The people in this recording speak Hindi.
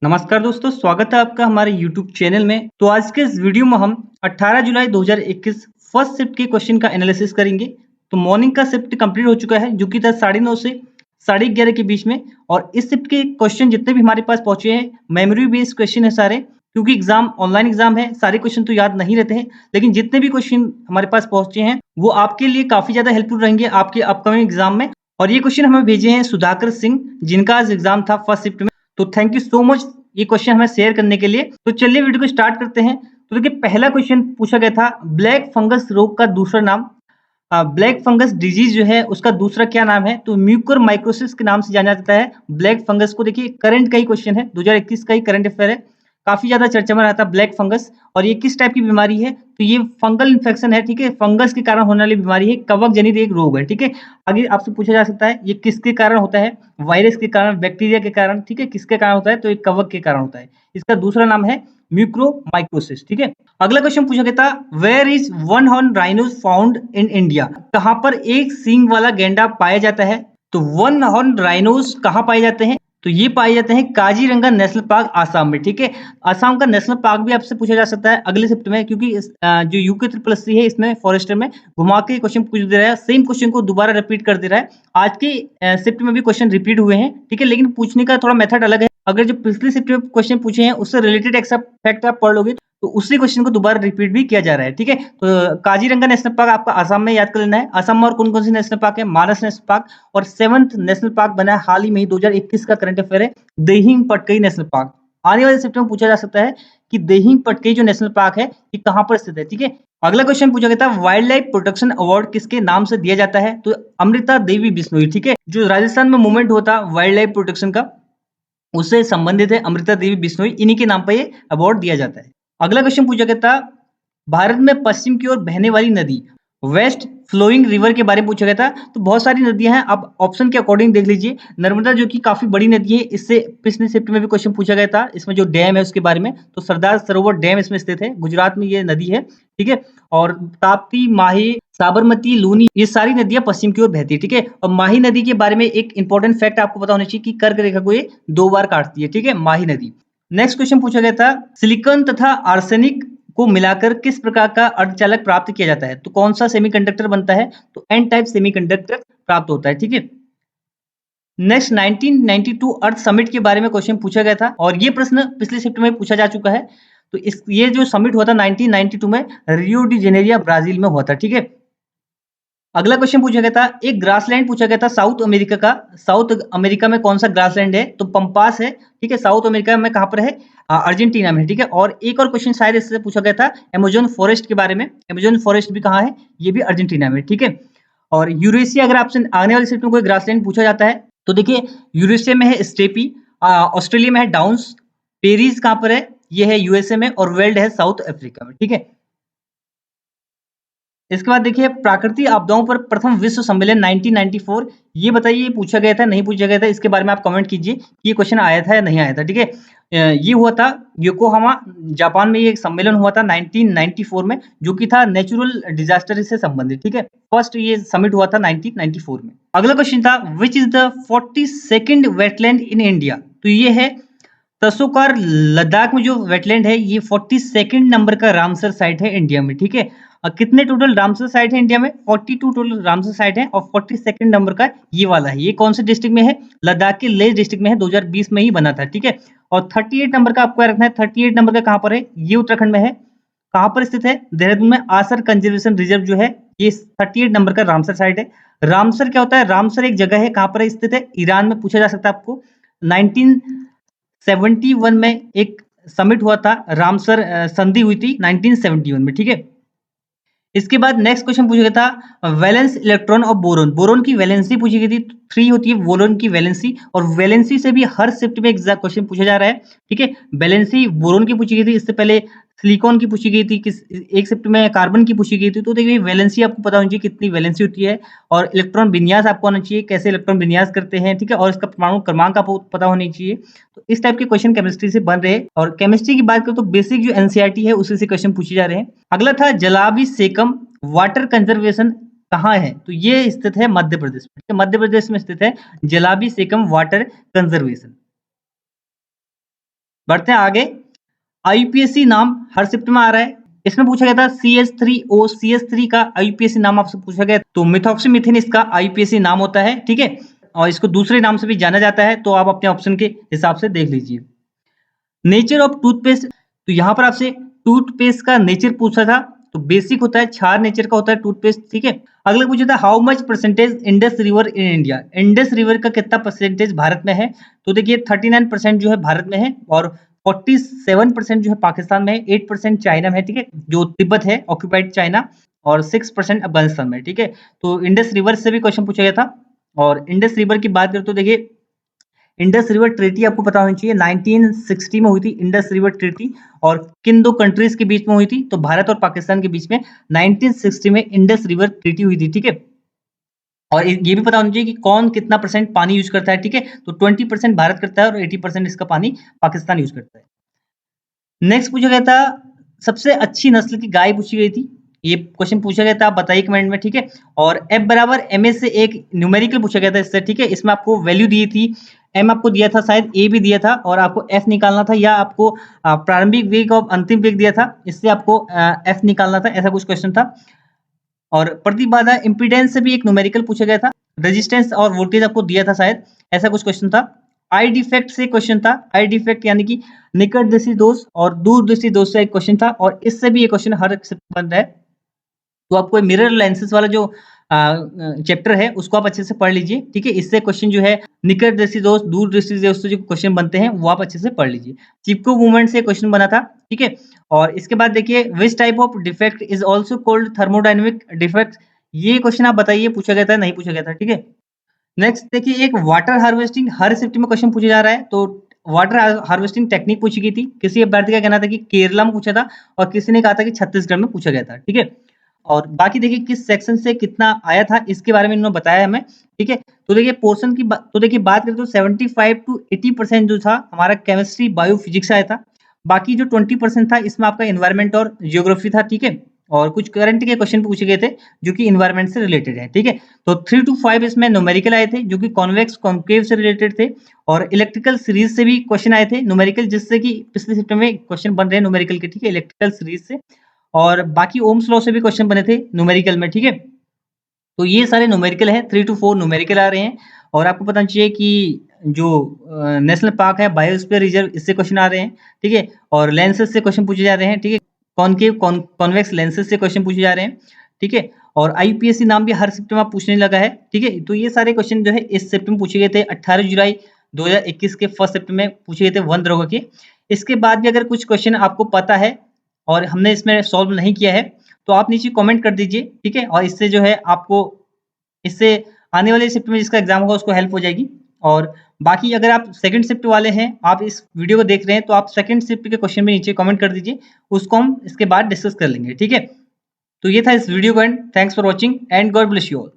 नमस्कार दोस्तों, स्वागत है आपका हमारे YouTube चैनल में। तो आज के इस वीडियो में हम 18 जुलाई 2021 फर्स्ट शिफ्ट के क्वेश्चन का एनालिसिस करेंगे। तो मॉर्निंग का शिफ्ट कंप्लीट हो चुका है, जो कि था 9:30 से 11:30 के बीच में। और इस शिफ्ट के क्वेश्चन जितने भी हमारे पास पहुंचे हैं, मेमोरी बेस्ड क्वेश्चन है सारे, क्योंकि ऑनलाइन एग्जाम है, सारे क्वेश्चन तो याद नहीं रहते हैं। लेकिन जितने भी क्वेश्चन हमारे पास पहुंचे हैं, वो आपके लिए काफी ज्यादा हेल्पफुल रहेंगे आपके अपकमिंग एग्जाम में। और ये क्वेश्चन हमें भेजे हैं सुधाकर सिंह, जिनका आज एग्जाम था फर्स्ट शिफ्ट में। तो थैंक यू सो मच ये क्वेश्चन हमें शेयर करने के लिए। तो चलिए वीडियो को स्टार्ट करते हैं। तो देखिए, पहला क्वेश्चन पूछा गया था, ब्लैक फंगस रोग का दूसरा नाम। ब्लैक फंगस डिजीज जो है उसका दूसरा क्या नाम है? तो म्यूकर माइकोसिस के नाम से जाना जाता है ब्लैक फंगस को। देखिए, करंट का ही क्वेश्चन है, 2021 का ही करंट अफेयर है, काफी ज्यादा चर्चा में रहता है ब्लैक फंगस। और ये किस टाइप की बीमारी है? तो ये फंगल इन्फेक्शन है, ठीक है, फंगस के कारण होने वाली बीमारी है, कवक जनित एक रोग है, ठीक है। आगे आपसे पूछा जा सकता है ये किसके कारण होता है? वायरस के कारण, बैक्टीरिया के कारण, ठीक है, किसके कारण होता है? तो एक कवक के कारण होता है। इसका दूसरा नाम है म्यूक्रोमाइकोसिस, ठीक है। अगला क्वेश्चन पूछा गया था, where is one horn rhinos found in India? कहां पर एक सींग वाला गैंडा पाया जाता है? तो वन हॉर्न राइनोस कहां पाए जाते हैं? तो ये पाए जाते हैं काजीरंगा नेशनल पार्क, आसाम में, ठीक है। आसाम का नेशनल पार्क भी आपसे पूछा जा सकता है अगले शिफ्ट में, क्योंकि जो यूके ट्रिपल एससी है इसमें फॉरेस्टर में घुमा के क्वेश्चन पूछ दे रहा है, सेम क्वेश्चन को दोबारा रिपीट कर दे रहा है। आज की शिफ्ट में भी क्वेश्चन रिपीट हुए हैं, ठीक है, लेकिन पूछने का थोड़ा मेथड अलग है। अगर जो पिछली शिफ्ट में क्वेश्चन पूछे हैं उससे रिलेटेड एक फैक्ट आप पढ़ लोगे तो उसी क्वेश्चन को दोबारा रिपीट भी किया जा रहा है, ठीक है। तो काजीरंगा नेशनल पार्क आपका आसाम में याद कर लेना है। आसाम में और कौन कौन से नेशनल पार्क है? मानस नेशनल पार्क, और 7th नेशनल पार्क बना है हाल ही में ही, 2021 का करंट अफेयर है, देहिंग पटकई नेशनल पार्क। आने वाले शिफ्ट में पूछा जा सकता है कि देहिंग पटकई जो नेशनल पार्क है ये कहां पर स्थित है, ठीक है। अगला क्वेश्चन पूछा गया था, वाइल्ड लाइफ प्रोटेक्शन अवार्ड किसके नाम से दिया जाता है? तो अमृता देवी बिश्नोई, ठीक है, जो राजस्थान में मूवमेंट होता वाइल्ड लाइफ प्रोटेक्शन का, उससे संबंधित है अमृता देवी बिश्नोई, इन्हीं के नाम पर ये अवार्ड दिया जाता है। अगला क्वेश्चन पूछा गया था, भारत में पश्चिम की ओर बहने वाली नदी, वेस्ट फ्लोइंग रिवर के बारे में पूछा गया था। तो बहुत सारी नदियां हैं, आप ऑप्शन के अकॉर्डिंग देख लीजिए। नर्मदा जो कि काफी बड़ी नदी है, इससे पिछले शिफ्ट में भी क्वेश्चन पूछा गया था, इसमें जो डैम है उसके बारे में। तो सरदार सरोवर डैम इसमें स्थित है, गुजरात में ये नदी है, ठीक है। और ताप्ती, माही, साबरमती, लूनी, ये सारी नदियां पश्चिम की ओर बहती है, ठीक है। और माही नदी के बारे में एक इंपॉर्टेंट फैक्ट आपको पता होना चाहिए कि कर्क रेखा को ये 2 बार काटती है, ठीक है, माही नदी। नेक्स्ट क्वेश्चन पूछा गया था, सिलिकॉन तथा आर्सेनिक को मिलाकर किस प्रकार का अर्धचालक प्राप्त किया जाता है? तो कौन सा सेमीकंडक्टर बनता है? तो एन टाइप सेमीकंडक्टर प्राप्त होता है, ठीक है। नेक्स्ट 1992 अर्थ समिट के बारे में क्वेश्चन पूछा गया था, और ये प्रश्न पिछले शिफ्ट में पूछा जा चुका है। तो ये जो समिट हुआ था 1992 में, रियो डी जेनेरिया ब्राजील में हुआ था, ठीक है। अगला क्वेश्चन पूछा गया था, एक ग्रासलैंड पूछा गया था साउथ अमेरिका का। साउथ अमेरिका में कौन सा ग्रासलैंड है? तो पंपास है, ठीक है। साउथ अमेरिका में कहां पर है? अर्जेंटीना में, ठीक है। और एक और क्वेश्चन शायद इससे पूछा गया था अमेजोन फॉरेस्ट के बारे में। अमेजोन फॉरेस्ट भी कहाँ है? ये भी अर्जेंटीना में, ठीक है। और यूरेशिया, अगर आपसे आने वाले शिफ्ट में कोई ग्रासलैंड पूछा जाता है तो देखिए, यूरेशिया में है स्टेपी, ऑस्ट्रेलिया में है डाउन्स, पेरिस कहां पर है? ये है यूएसए में, और वेल्ड है साउथ अफ्रीका में, ठीक है। इसके बाद देखिए, प्राकृतिक आपदाओं पर प्रथम विश्व सम्मेलन 1994, ये बताइए पूछा गया था नहीं पूछा गया था? इसके बारे में आप कमेंट कीजिए कि ये क्वेश्चन आया था या नहीं आया था, ठीक है। ये हुआ था योकोहामा, जापान में, ये एक सम्मेलन हुआ था 1994 में, जो कि था नेचुरल डिजास्टर से संबंधित, ठीक है। फर्स्ट ये समिट हुआ था 1994 में। अगला क्वेश्चन था, which is the 42nd wetland in India? तो ये है तसोकार, लद्दाख में जो वेटलैंड है, ये 42nd नंबर का रामसर साइट है इंडिया में, ठीक है। कितने टोटल रामसर साइट है इंडिया में? 42 टोटल रामसर साइट है, और 42nd नंबर का ये वाला है। ये कौन से डिस्ट्रिक्ट में है? लद्दाख के लेह डिस्ट्रिक्ट में है, 2020 में ही बना था, ठीक है। और 38 नंबर का आपको रखना है, 38 नंबर का कहाँ पर है? ये उत्तराखंड में है। कहाँ पर स्थित है? देहरादून में आसर कंजर्वेशन रिजर्व जो है, ये 38 नंबर का रामसर साइट है। रामसर क्या होता है? रामसर एक जगह है, कहाँ पर स्थित है? ईरान में, पूछा जा सकता है आपको। 1971 में एक समिट हुआ था, रामसर संधि हुई थी 1971 में, ठीक है। इसके बाद नेक्स्ट क्वेश्चन पूछा गया था, वैलेंस इलेक्ट्रॉन और बोरोन। बोरोन की वैलेंसी पूछी गई थी, 3 होती है बोरोन की वैलेंसी, और वैलेंसी से भी हर शिफ्ट में एग्जैक्ट क्वेश्चन पूछा जा रहा है, ठीक है। वैलेंसी बोरोन की पूछी गई थी, इससे पहले सिलिकॉन की पूछी गई थी, किस एक शिफ्ट में कार्बन की पूछी गई थी। तो देखिए, वैलेंसी आपको पता होनी चाहिए कितनी वैलेंसी होती है, और इलेक्ट्रॉन विन्यास आपको आना चाहिए, कैसे इलेक्ट्रॉन विन्यास करते हैं, ठीक है, और इसका परमाणु क्रमांक आपको पता होनी चाहिए। तो इस टाइप के क्वेश्चन केमिस्ट्री से बन रहे हैं। और केमिस्ट्री की बात करें तो बेसिक जो एनसीईआरटी है उसी से क्वेश्चन पूछे जा रहे हैं। अगला था, जलाभिषेकम वाटर कंजर्वेशन कहाँ है? तो ये स्थित है मध्य प्रदेश में, ठीक है? मध्य प्रदेश में स्थित है जलाभिषेकम वाटर कंजर्वेशन। बढ़ते हैं आगे। आईयूपीएसी नाम हर शिफ्ट में आ रहा है। इसमें पूछा गया था CH3O, CH3 का आईयूपीएसी नाम आपसे पूछा गया, तो मिथॉक्सीमीथेन इसका आईयूपीएसी नाम होता है, ठीक है। और इसको दूसरे नाम से भी जाना जाता है, तो आप अपने ऑप्शन के हिसाब से देख लीजिए। नेचर ऑफ टूथपेस्ट, तो यहाँ पर आपसे टूथपेस्ट का नेचर पूछा था, तो बेसिक होता है, क्षार नेचर का होता है टूथपेस्ट, ठीक है। अगला पूछा था how much percentage Indus river in India, Indus river का कितना परसेंटेज भारत में है, तो देखिए 39% जो है भारत में है, और 47% जो है पाकिस्तान में है, 8% चाइना में है, ठीक है, जो तिब्बत है ऑक्यूपाइड चाइना, और 6% अफगानिस्तान में, ठीक है। तो इंडस रिवर से भी क्वेश्चन पूछा गया था। और इंडस रिवर की बात करें तो देखिए इंडस रिवर ट्रीटी आपको पता होनी चाहिए, 1960 में हुई थी इंडस रिवर ट्रीटी, और किन दो कंट्रीज के बीच में हुई थी, तो भारत और पाकिस्तान के बीच में 1960 में इंडस रिवर ट्रीटी हुई थी, ठीक है। और ये भी पता होना चाहिए कि कौन कितना परसेंट पानी यूज करता है, ठीक है। तो 20% भारत करता है और 80% इसका पानी पाकिस्तान यूज करता है। नेक्स्ट पूछा गया था सबसे अच्छी नस्ल की गाय पूछी गई थी, ये क्वेश्चन पूछा गया था, आप बताइए कमेंट में, ठीक है। और F बराबर ma से एक न्यूमेरिकल पूछा गया था इससे, ठीक है। इसमें आपको वैल्यू दी थी, m आपको दिया था, शायद a भी दिया था, और आपको f निकालना था, या आपको प्रारंभिक वेग और अंतिम वेग दिया था, इससे आपको f निकालना था, ऐसा कुछ क्वेश्चन था। और प्रतिबाधा इम्पीडेंस से भी एक न्यूमेरिकल पूछा गया था, रेजिस्टेंस और वोल्टेज आपको दिया था शायद, ऐसा कुछ क्वेश्चन था। आई डिफेक्ट से क्वेश्चन था, आई डिफेक्ट यानी कि निकट दृष्टि दोष और दूर दृष्टि दोष से एक क्वेश्चन था, और इससे भी ये क्वेश्चन हर से बन रहा है। तो आपको मिरर लेंसेज वाला जो चैप्टर है उसको आप अच्छे से पढ़ लीजिए, ठीक है। इससे क्वेश्चन जो है निकट दृष्टि दोष, दूर दृष्टि दोष से जो क्वेश्चन बनते हैं वो आप अच्छे से पढ़ लीजिए। चिपको मूवमेंट से क्वेश्चन बना था, ठीक है। और इसके बाद देखिए which type of defect is also called thermodynamic defect, ये क्वेश्चन आप बताइए, पूछा गया था नहीं पूछा गया था, ठीक है। नेक्स्ट देखिए एक वाटर हार्वेस्टिंग हर शिफ्ट में क्वेश्चन पूछा जा रहा है, तो वाटर हार्वेस्टिंग टेक्निक पूछी गई थी, किसी अभ्यर्थी का कहना था कि केरला में पूछा था, और किसी ने कहा था कि छत्तीसगढ़ में पूछा गया था, ठीक है। और बाकी देखिए किस सेक्शन से कितना आया था इसके बारे में इन्होंने बताया हमें, ठीक है। तो देखिए पोर्शन की तो देखिए बात करें तो 75 to 80% जो था हमारा केमिस्ट्री बायो फिजिक्स आया था, बाकी जो 20% था इसमें आपका इन्वायरमेंट और जियोग्राफी था, ठीक है। और कुछ करंट के क्वेश्चन पूछे गए थे जो कि इन्वायरमेंट से रिलेटेड है, ठीक है। तो 3 to 5 इसमें न्यूमेरिकल आए थे जो कि कॉन्वेक्स कॉन्केव से रिलेटेड थे, और इलेक्ट्रिकल सीरीज से भी क्वेश्चन आए थे न्यूमेरिकल, जिससे कि पिछले शिफ्ट में क्वेश्चन बन रहे हैं न्यूमेरिकल के, ठीक है, इलेक्ट्रिकल सीरीज से। और बाकी ओम्स लॉ से भी क्वेश्चन बने थे न्यूमेरिकल में, ठीक है। तो ये सारे न्यूमेरिकल हैं, 3 to 4 न्यूमेरिकल आ रहे हैं। और आपको पता चाहिए कि जो नेशनल पार्क है बायोस्फीयर रिजर्व, इससे क्वेश्चन आ रहे हैं, ठीक है। और लेंसेज से क्वेश्चन पूछे जा रहे हैं, ठीक है, कॉनकेव कॉन्वेक्स लेंसेज से क्वेश्चन पूछे जा रहे हैं, ठीक है। और आईपीएससी नाम भी हर शिफ्ट में आप पूछने लगा है, ठीक है। तो ये सारे क्वेश्चन जो है इस शिफ्ट में पूछे गए थे, 18 जुलाई 2021 के फर्स्ट शिफ्ट में पूछे गए थे वन दरोगा के। इसके बाद भी अगर कुछ क्वेश्चन आपको पता है और हमने इसमें सॉल्व नहीं किया है, तो आप नीचे कमेंट कर दीजिए, ठीक है। और इससे जो है आपको इससे आने वाले शिफ्ट में जिसका एग्जाम होगा उसको हेल्प हो जाएगी। और बाकी अगर आप सेकंड शिफ्ट वाले हैं, आप इस वीडियो को देख रहे हैं, तो आप सेकंड शिफ्ट के क्वेश्चन में नीचे कमेंट कर दीजिए, उसको हम इसके बाद डिस्कस कर लेंगे, ठीक है। तो ये था इस वीडियो का and, thanks for watching and God bless you all.